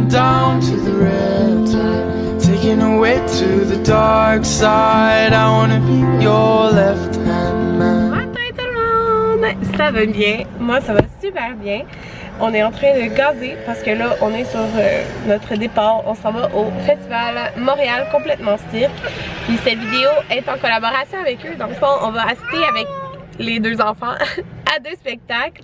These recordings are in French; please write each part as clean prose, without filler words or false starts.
down to the riptide, taking away to the dark side. I wanna be your left hand man. Matin tout le monde! Ça va bien? Moi ça va super bien. On est en train de gazer parce que là on est sur notre départ. On s'en va au festival Montréal complètement cirque. Puis cette vidéo est en collaboration avec eux. Dans le fond on va assister avec les deux enfants à deux spectacles.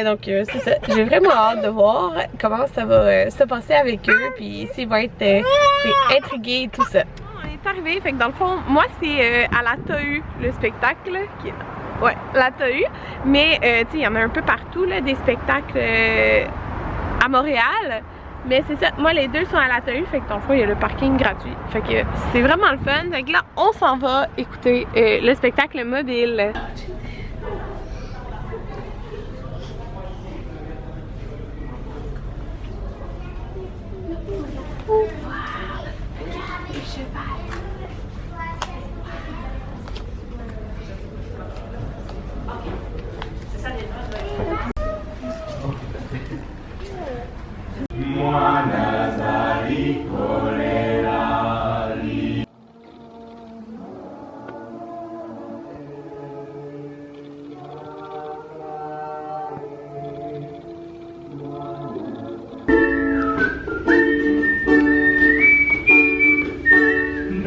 Donc c'est ça. J'ai vraiment hâte de voir comment ça va se passer avec eux. Puis s'ils vont être intrigués et tout ça. On est arrivé. Fait que dans le fond moi c'est à la TAU le spectacle qui est... Ouais, la TAU, mais tu sais, il y en a un peu partout là, des spectacles à Montréal. Mais c'est ça, moi les deux sont à la TAU, fait que dans le fond il y a le parking gratuit. Fait que c'est vraiment le fun. Fait que là, on s'en va écouter le spectacle mobile.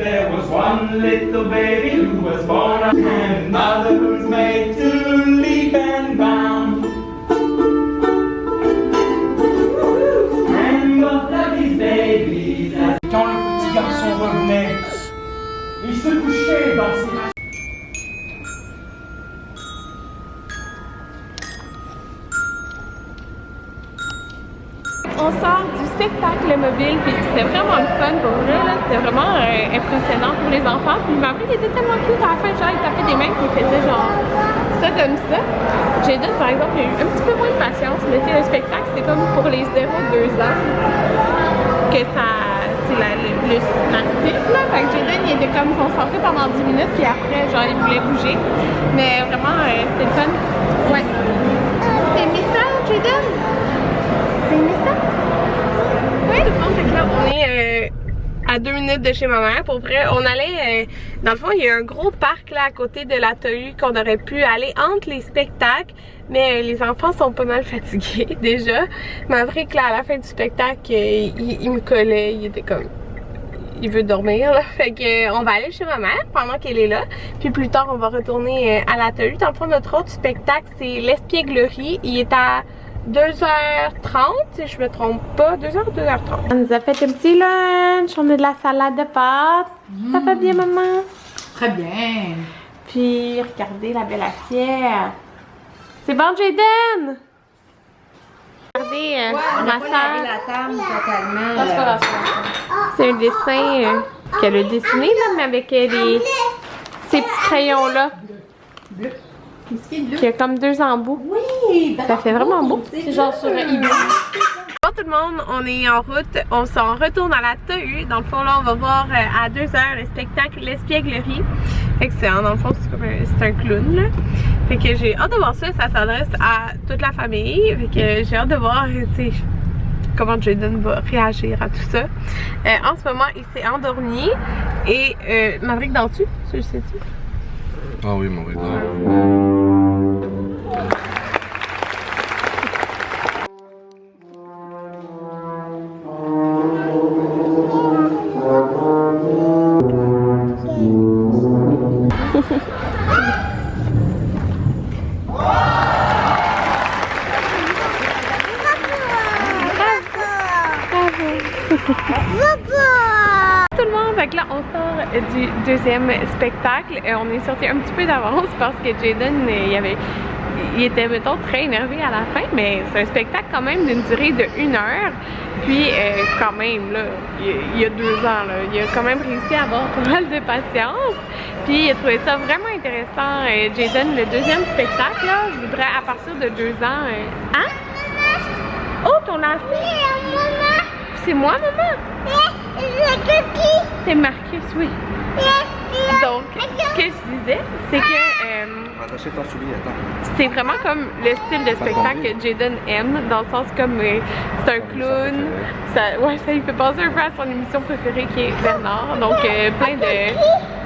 There was one little baby who was born and a mother who's made to leap and bound. And both of these babies, quand le petit garçon revenait, il se couchait dans ses mains. On sort du spectacle mobile, puis c'était vraiment le fun pour eux, c'était vraiment impressionnant pour les enfants. Puis ma mère était tellement cute à la fin, genre il tapait des mains puis il faisait genre ça comme ça. Jayden par exemple, il a eu un petit peu moins de patience, mais tu sais le spectacle c'est comme pour les 0-2 ans que ça, c'est la cible là. Fait que Jayden il était comme concentré pendant 10 minutes puis après genre il voulait bouger. Mais vraiment c'était le fun. Ouais. T'as aimé ça Jayden? T'as aimé ça? Oui, tout le monde, fait que là, on est à 2 minutes de chez ma mère. Pour vrai, on allait, dans le fond, il y a un gros parc là à côté de la TAU qu'on aurait pu aller entre les spectacles. Mais les enfants sont pas mal fatigués déjà. Maverick, là, à la fin du spectacle, il me collait, il était comme... Il veut dormir là, fait que on va aller chez ma mère pendant qu'elle est là. Puis plus tard, on va retourner à la TAU. Dans le fond, notre autre spectacle, c'est l'espièglerie. Il est à 2h30, si je me trompe pas. 2h ou 2h30. On nous a fait un petit lunch. On a de la salade de pâtes. Ça va bien, maman? Très bien. Puis, regardez la belle assiette. C'est bon, Jayden? Regardez, On ma a pas lavé soeur. la table totalement. C'est un dessin qu'elle a dessiné, là, mais avec ces petits crayons-là. Bleu. Qu'est-ce qui est bleu? Qui a comme 2 embouts. Oui! Ça fait vraiment beau. C'est genre sur eBay. Bonjour tout le monde, on est en route, on s'en retourne à la TAU. Dans le fond là on va voir à 2h le spectacle l'espièglerie. Fait que c'est dans le fond c'est comme un clown là. Fait que j'ai hâte de voir ça, ça s'adresse à toute la famille. Fait que j'ai hâte de voir comment Jayden va réagir à tout ça. En ce moment il s'est endormi et Maverick dors-tu? Tu le sais-tu? Ah oui, mon regard. Tout le monde, fait que là on sort du deuxième spectacle. On est sorti un petit peu d'avance parce que Jayden il était mettons très énervé à la fin, mais c'est un spectacle quand même d'une durée de 1 heure. Puis quand même là, il y a 2 ans là, il a quand même réussi à avoir pas mal de patience. Puis il a trouvé ça vraiment intéressant. Jayden, le deuxième spectacle là, je voudrais à partir de 2 ans. Hein? Oh ton lacet! C'est moi maman? C'est Marcus, oui. Donc, ce que je disais, c'est que Attacher ton soulier, attends. C'est vraiment comme le style de spectacle que Jaden aime, dans le sens comme c'est un clown, ça lui fait penser un peu à son émission préférée qui est Bernard, donc plein de,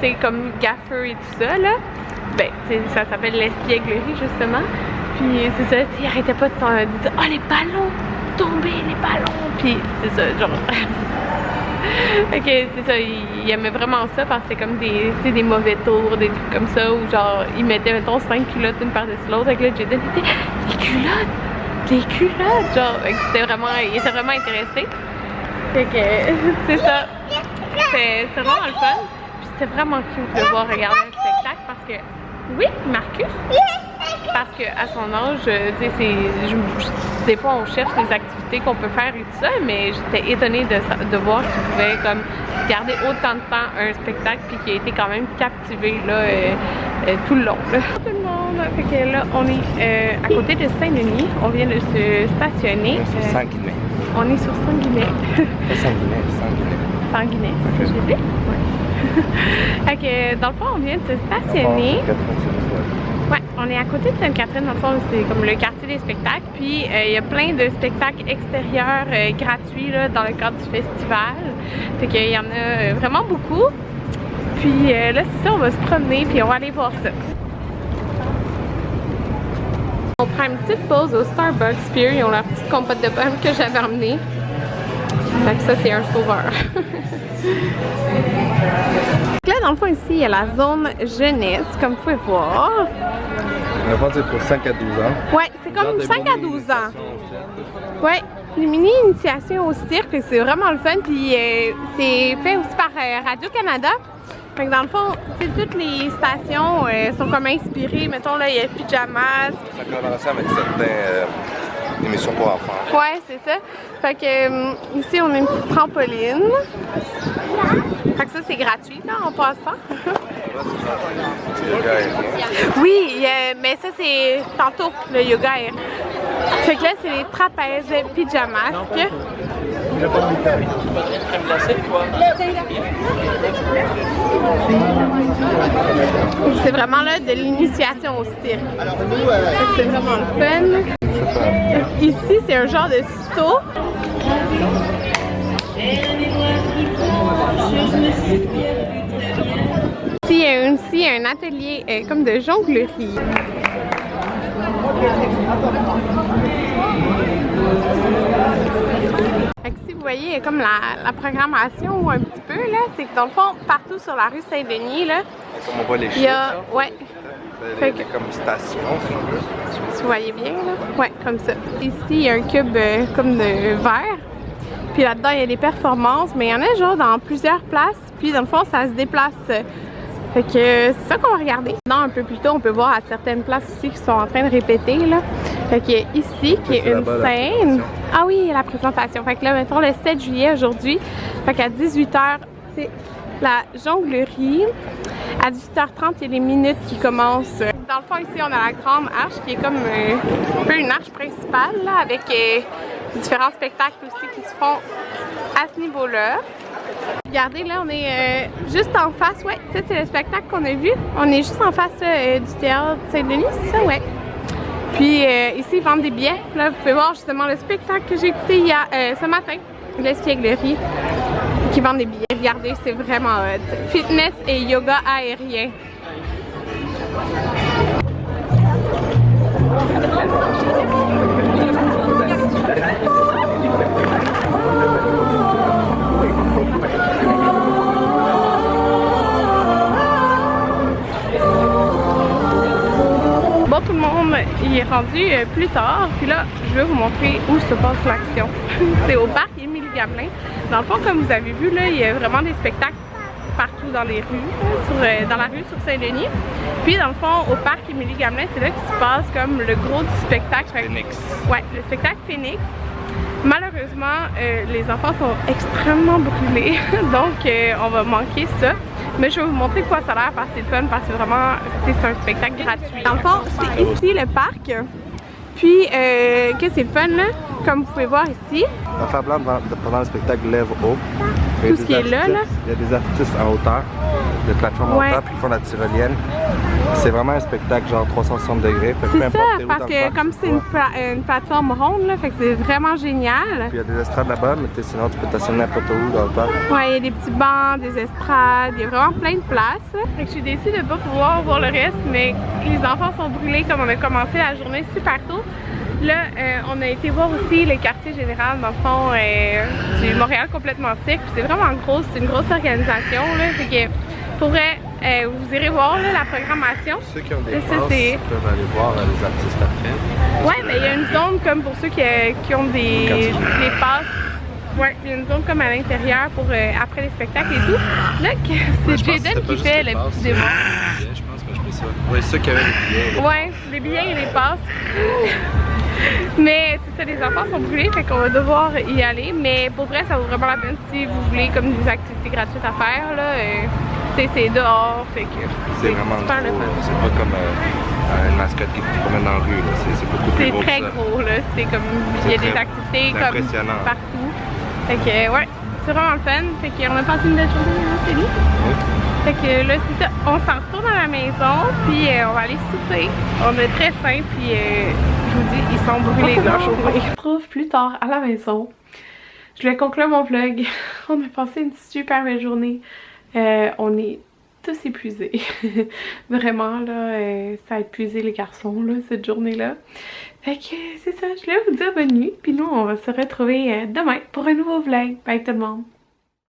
tu sais, comme gaffeux et tout ça, là. Ben, ça s'appelle l'espièglerie, justement. Puis c'est ça, il arrêtait pas de dire « Oh, les ballons! Tomber, les ballons! » Puis c'est ça, genre... Ok, c'est ça, il aimait vraiment ça parce que c'est comme des mauvais tours, des trucs comme ça, où genre, il mettait, mettons, 5 culottes une par-dessus l'autre, avec là, Jaden était des culottes, genre, c'était vraiment, il était vraiment intéressé. Fait que, c'est ça, c'est vraiment le fun, puis c'était vraiment cute de voir regarder un spectacle parce que, oui, Marcus, parce que à son âge, tu sais, des fois on cherche les activités qu'on peut faire et tout ça, mais j'étais étonnée de voir qu'il pouvait comme garder autant de temps un spectacle puis qu'il a été quand même captivé là tout le long. Là. Tout le monde, fait que là on est à côté de Saint-Denis, on vient de se stationner. On est sur Sanguinet. On est sur Sanguinet. Pas Sanguinet, Sanguinet. Sanguinet, c'est ce que j'ai dit? Ouais. Fait que dans le fond on vient de se stationner. Ouais, on est à côté de Sainte-Catherine, dans le fond, c'est comme le quartier des spectacles. Puis il y a plein de spectacles extérieurs gratuits là, dans le cadre du festival. Fait qu'il y en a vraiment beaucoup. Puis là, c'est ça, on va se promener puis on va aller voir ça. On prend une petite pause au Starbucks, puis ils ont leur petite compote de pommes que j'avais emmenée. Fait que ça, c'est un sauveur. Là, dans le fond, ici, il y a la zone jeunesse, comme vous pouvez voir. On va dire pour 5 à 12 ans. Ouais, c'est comme 5 à 12 ans. Ouais, une mini-initiation au cirque, c'est vraiment le fun. Puis c'est fait aussi par Radio-Canada. Fait que dans le fond, toutes les stations sont comme inspirées. Mettons, là, il y a Pyjamas. Ça collaboration avec certaines émissions pour enfants. Ouais, c'est ça. Fait que ici, on a une petite trampoline. Fait que ça, c'est gratuit, là, en passant. Oui, mais ça, c'est tantôt, le yoga aérien. Fait que là, c'est les trapèzes pyjamasques. C'est vraiment là de l'initiation au cirque. C'est vraiment le fun. Ici, c'est un genre de saut. Ici, il y a un atelier comme de jonglerie. Fait que si vous voyez, il y a comme la programmation un petit peu, là, c'est que dans le fond, partout sur la rue Saint-Denis, là, comme on voit les il y a, ouais. Fait que, comme station, si vous voyez bien, là, ouais, comme ça. Ici, il y a un cube comme de verre. Puis là-dedans, il y a des performances, mais il y en a genre dans plusieurs places. Puis dans le fond, ça se déplace. Fait que c'est ça qu'on va regarder. Dans un peu plus tôt, on peut voir à certaines places aussi qui sont en train de répéter, là. Fait que ici, qui est une scène. Ah oui, il y a la présentation. Fait que là, mettons le 7 juillet aujourd'hui. Fait qu'à 18h, c'est la jonglerie. À 18h30, il y a les minutes qui commencent. Dans le fond, ici, on a la grande arche qui est comme un peu une arche principale, là, avec différents spectacles aussi qui se font à ce niveau-là. Regardez, là, on est juste en face, ouais, ça c'est le spectacle qu'on a vu. On est juste en face du théâtre Saint-Denis, c'est ça, ouais. Puis ici, ils vendent des billets. Là, vous pouvez voir justement le spectacle que j'ai écouté il y a ce matin, l'espièglerie, qui vendent des billets. Regardez, c'est vraiment fitness et yoga aérien. Bon, tout le monde, il est rendu plus tard, puis là, je vais vous montrer où se passe l'action. C'est au parc Émilie-Gamelin. Dans le fond, comme vous avez vu, là, il y a vraiment des spectacles partout dans les rues, dans la rue sur Saint-Denis. Puis dans le fond, au parc Émilie-Gamelin, c'est là qu'il se passe comme le gros du spectacle. Phoenix. Ouais, le spectacle Phoenix. Malheureusement, les enfants sont extrêmement brûlés, donc on va manquer ça. Mais je vais vous montrer quoi ça a l'air parce que c'est le fun, parce que vraiment, c'est un spectacle gratuit. Dans le fond, c'est ici le parc. Puis, que c'est le fun, là, comme vous pouvez voir ici. La fer blanche pendant le spectacle lève haut. Tout ce qui est là, là. Il y a des artistes en hauteur, des plateformes en hauteur, puis ils font la tyrolienne. C'est vraiment un spectacle genre 360 degrés. Fait que peu C'est importe ça, t'es où parce dans le que parc, comme tu c'est vois. une plateforme ronde, là, fait que c'est vraiment génial. Puis il y a des estrades là-bas, mais sinon tu peux t'asseoir n'importe où dans le parc. Ouais, il y a des petits bancs, des estrades, il y a vraiment plein de places. Fait que je suis déçue de ne pas pouvoir voir le reste, mais les enfants sont brûlés comme on a commencé la journée super tôt. Là, on a été voir aussi le quartier général, dans le fond, du Montréal complètement sec. C'est vraiment gros, c'est une grosse organisation. Là, fait que, pour vrai, vous irez voir là, la programmation. Ceux qui ont des Ça, passes c'est- peuvent aller voir les artistes après. Ouais, mais il y a une zone comme pour ceux qui ont des passes. Ouais, il y a une zone comme à l'intérieur pour après les spectacles et tout. Là, c'est Jaden qui fait le petit démon. Je pense que je fais ça. Ouais, c'est ça qui avait les billets. Ouais, les billets et les passes. Mais c'est ça, les enfants sont brûlés, fait qu'on va devoir y aller. Mais pour vrai, ça vaut vraiment la peine si vous voulez comme des activités gratuites à faire. Là, c'est dehors, fait que C'est vraiment super le gros. fun. C'est pas comme une mascotte qui te promène dans la rue. C'est beaucoup plus C'est gros très que ça. gros, là. C'est comme, il y a C'est des très- activités c'est comme impressionnant. partout. Fait que, ouais, c'est vraiment le fun. Fait qu'on a passé une belle journée, hein, c'est lui. Oui. Fait que là, c'est ça. On s'en retourne à la maison, puis on va aller souper. On est très faim, puis je vous dis, ils sont brûlés de leur journée. On se retrouve plus tard à la maison. Je vais conclure mon vlog. On a passé une super belle journée. On est tous épuisés. Vraiment, là, ça a épuisé les garçons, là, cette journée-là. Fait que c'est ça, je voulais vous dire bonne nuit, puis nous, on va se retrouver demain pour un nouveau vlog. Bye tout le monde!